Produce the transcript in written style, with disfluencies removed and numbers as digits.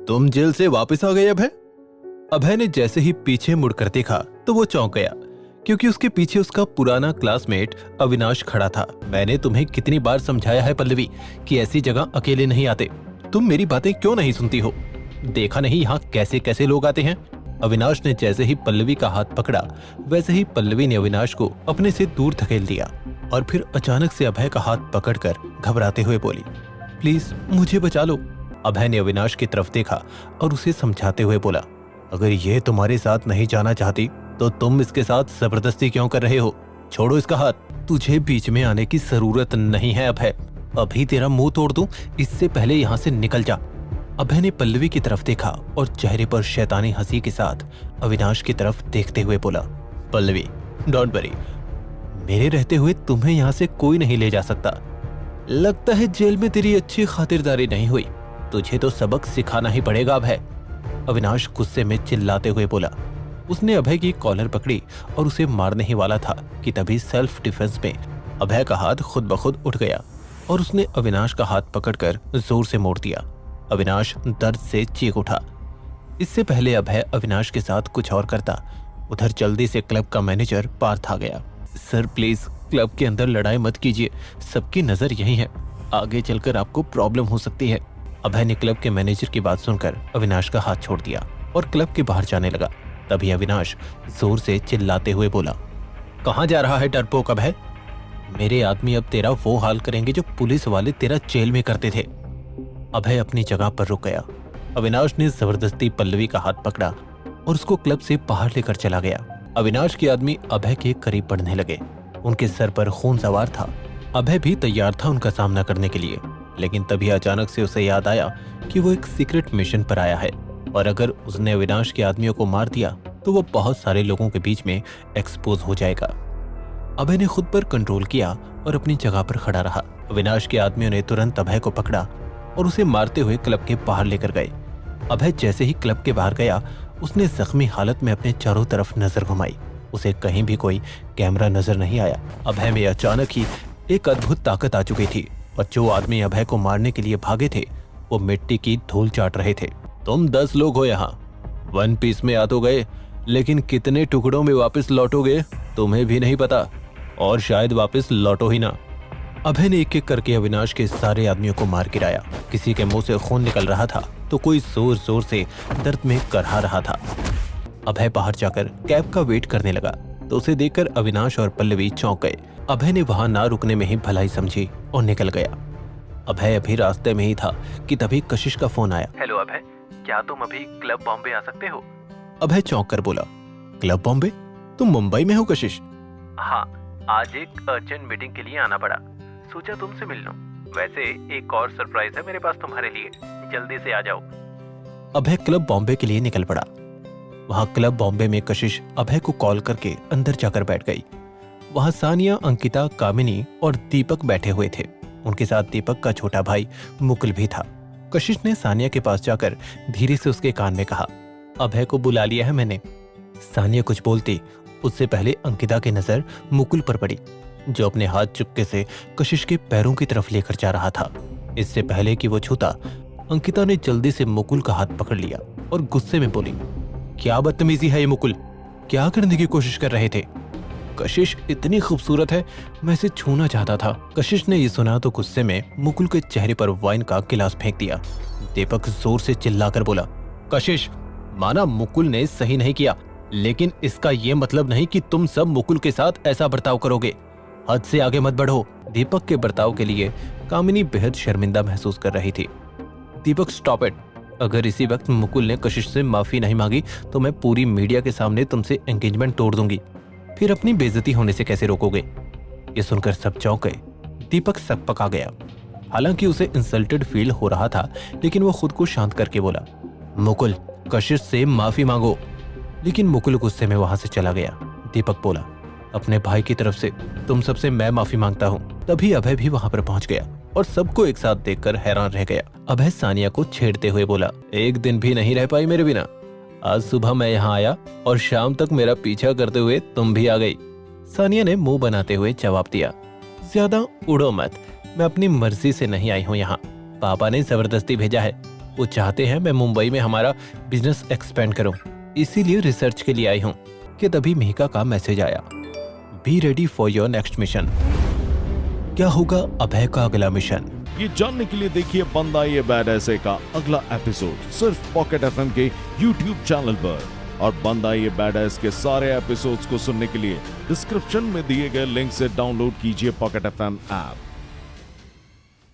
तुम जेल से वापस आ गए अभय? अभय ने जैसे ही पीछे मुड़कर देखा तो वो चौंक गया, क्योंकि उसके पीछे उसका पुराना क्लासमेट अविनाश खड़ा था। मैंने तुम्हें कितनी बार समझाया है पल्लवी कि ऐसी जगह अकेले नहीं आते। तुम मेरी बातें क्यों नहीं सुनती हो? देखा नहीं यहाँ कैसे कैसे लोग आते हैं? अविनाश ने जैसे ही पल्लवी का हाथ पकड़ा, वैसे ही पल्लवी ने अविनाश को अपने से दूर धकेल दिया और फिर अचानक से अभय का हाथ पकड़कर घबराते हुए बोली, प्लीज मुझे बचा लो। अभय ने अविनाश की तरफ देखा और उसे समझाते हुए बोला, अगर ये तुम्हारे साथ नहीं जाना चाहती तो तुम इसके साथ जबरदस्ती क्यों कर रहे हो? छोड़ो इसका हाथ। तुझे बीच में आने की जरूरत नहीं है अभय। अभी तेरा मुंह तोड़ दूं, इससे पहले यहाँ से निकल जा। अभय ने पल्लवी की तरफ देखा और चेहरे पर शैतानी हंसी के साथ अविनाश की तरफ देखते हुए बोला, पल्लवी डोंट वरी, मेरे रहते हुए तुम्हें यहाँ से कोई नहीं ले जा सकता। लगता है जेल में तेरी अच्छी खातिरदारी नहीं हुई, तुझे तो सबक सिखाना ही पड़ेगा अभय। अविनाश गुस्से में चिल्लाते हुए बोला। उसने अभय की कॉलर पकड़ी और उसे मारने ही वाला था कि तभी सेल्फ डिफेंस में अभय का हाथ खुद ब खुद उठ गया और उसने अविनाश का हाथ पकड़कर जोर से मोड़ दिया। अविनाश दर्द से चीख उठा। इससे पहले अभय अविनाश के साथ कुछ और करता, उधर जल्दी से क्लब का मैनेजर पार्थ आ गया। सर प्लीज क्लब के अंदर लड़ाई मत कीजिए, सबकी नजर यही है, आगे चलकर आपको प्रॉब्लम हो सकती है। अभय ने क्लब के मैनेजर की बात सुनकर अविनाश का हाथ छोड़ दिया और क्लब के बाहर जाने लगा। तभी अविनाश जोर से चिल्लाते हुए बोला, कहाँ जा रहा है डरपोक अभय? मेरे आदमी अब तेरा वो हाल करेंगे जो पुलिस वाले तेरा जेल में करते थे। अभय अपनी जगह पर रुक गया। अविनाश ने जबरदस्ती पल्लवी का हाथ पकड़ा और उसको क्लब से बाहर लेकर चला गया। अविनाश के आदमी अभय के करीब बढ़ने लगे। उनके सर पर खून सवार था। अभय भी तैयार था उनका सामना करने के लिए, लेकिन तभी अचानक से उसे याद आया कि वो एक सीक्रेट मिशन पर आया है और अगर उसने अविनाश के आदमियों को मार दिया तो वो बहुत सारे लोगों के बीच में एक्सपोज हो जाएगा। अभय ने खुद पर कंट्रोल किया और अपनी जगह पर खड़ा रहा। अविनाश के आदमियों ने तुरंत अभय को पकड़ा और उसे मारते हुए क्लब के बाहर लेकर गए। अभय जैसे ही क्लब के बाहर गया, उसने जख्मी हालत में अपने चारों तरफ नजर घुमाई। उसे कहीं भी कोई कैमरा नजर नहीं आया। अभय में अचानक ही एक अद्भुत ताकत आ चुकी थी और जो आदमी अभय को मारने के लिए भागे थे वो मिट्टी की धूल चाट रहे थे। तुम 10 लोग हो यहाँ, वन पीस में आ तो गए, लेकिन कितने टुकड़ों में वापस लौटोगे तुम्हें भी नहीं पता, और शायद वापस लौटो ही ना। अभय ने एक एक करके अविनाश के सारे आदमियों को मार गिराया। किसी के मुंह से खून निकल रहा था तो कोई जोर जोर से दर्द में करहा रहा था। अभय बाहर जाकर कैब का वेट करने लगा तो उसे देखकर अविनाश और पल्लवी चौंक गए। अभय ने वहां ना रुकने में ही भलाई समझी और निकल गया। अभय अभी रास्ते में ही था कि तभी कशिश का फोन आया। हेलो अभय, क्या तुम अभी क्लब बॉम्बे आ सकते हो? अभय चौंक कर बोला, क्लब बॉम्बे? तुम मुंबई में हो कशिश? हाँ, आज एक अर्जेंट मीटिंग के लिए आना पड़ा, सोचा तुमसे मिल लूं। वैसे एक और सरप्राइज है मेरे पास तुम्हारे लिए, जल्दी से आ जाओ। अभय क्लब बॉम्बे के लिए निकल पड़ा। वहां क्लब बॉम्बे में कशिश अभय को कॉल करके अंदर जाकर बैठ गई। वहां सानिया, अंकिता, कामिनी और दीपक बैठे हुए थे। उनके साथ दीपक का छोटा भाई मुकुल भी था। कशिश ने सानिया के पास जाकर धीरे से उसके कान में कहा, अभय को बुला लिया है मैंने। सानिया कुछ बोलती उससे पहले अंकिता की नजर मुकुल पर पड़ी, जो अपने हाथ चुपके से कशिश के पैरों की तरफ लेकर जा रहा था। इससे पहले कि वो छूता, अंकिता ने जल्दी से मुकुल का हाथ पकड़ लिया और गुस्से में बोली, क्या बदतमीजी है ये मुकुल, क्या करने की कोशिश कर रहे थे? कशिश इतनी खूबसूरत है, मैं इसे छूना चाहता था। कशिश ने ये सुना तो गुस्से में मुकुल के चेहरे पर वाइन का गिलास फेंक दिया। दीपक जोर से चिल्लाकर बोला, कशिश, माना मुकुल ने सही नहीं किया, लेकिन इसका ये मतलब नहीं कि तुम सब मुकुल के साथ ऐसा बर्ताव करोगे। हद से आगे मत बढ़ो। दीपक के बर्ताव के लिए कामिनी बेहद शर्मिंदा महसूस कर रही थी। दीपक स्टॉप इट, अगर इसी वक्त मुकुल ने कशिश से माफी नहीं मांगी तो मैं पूरी मीडिया के सामने तुमसे एंगेजमेंट तोड़ दूंगी, फिर अपनी बेइज्जती होने से कैसे रोकोगे? ये सुनकर सब चौंक गए। दीपक सकपका गया। हालांकि उसे इंसल्टेड फील हो रहा था, लेकिन वो खुद को शांत करके बोला, मुकुल, कशिश से माफी मांगो। लेकिन मुकुल गुस्से में वहां से चला गया। दीपक बोला, अपने भाई की तरफ से तुम सबसे मैं माफी मांगता हूँ। तभी अभय भी वहां पर पहुंच गया और सबको एक साथ देखकर हैरान रह गया। अभय सानिया को छेड़ते हुए बोला, एक दिन भी नहीं रह पाई मेरे बिना। आज सुबह मैं यहाँ आया और शाम तक मेरा पीछा करते हुए तुम भी आ गई। सानिया ने मुंह बनाते हुए जवाब दिया, ज्यादा उड़ो मत, मैं अपनी मर्जी से नहीं आई हूँ यहाँ, पापा ने जबरदस्ती भेजा है। वो चाहते हैं मैं मुंबई में हमारा बिजनेस एक्सपेंड करूं। इसीलिए रिसर्च के लिए आई हूं कि तभी मिहिका का मैसेज आया, be ready for your next mission. क्या होगा अभय का अगला मिशन? ये जानने के लिए देखिए बंदा ये बैड ऐसे का अगला एपिसोड सिर्फ पॉकेट एफएम के YouTube चैनल पर। और बंदा ये बैड ऐस के सारे एपिसोड्स को सुनने के लिए डिस्क्रिप्शन में दिए गए लिंक से डाउनलोड कीजिए पॉकेट एफएम ऐप।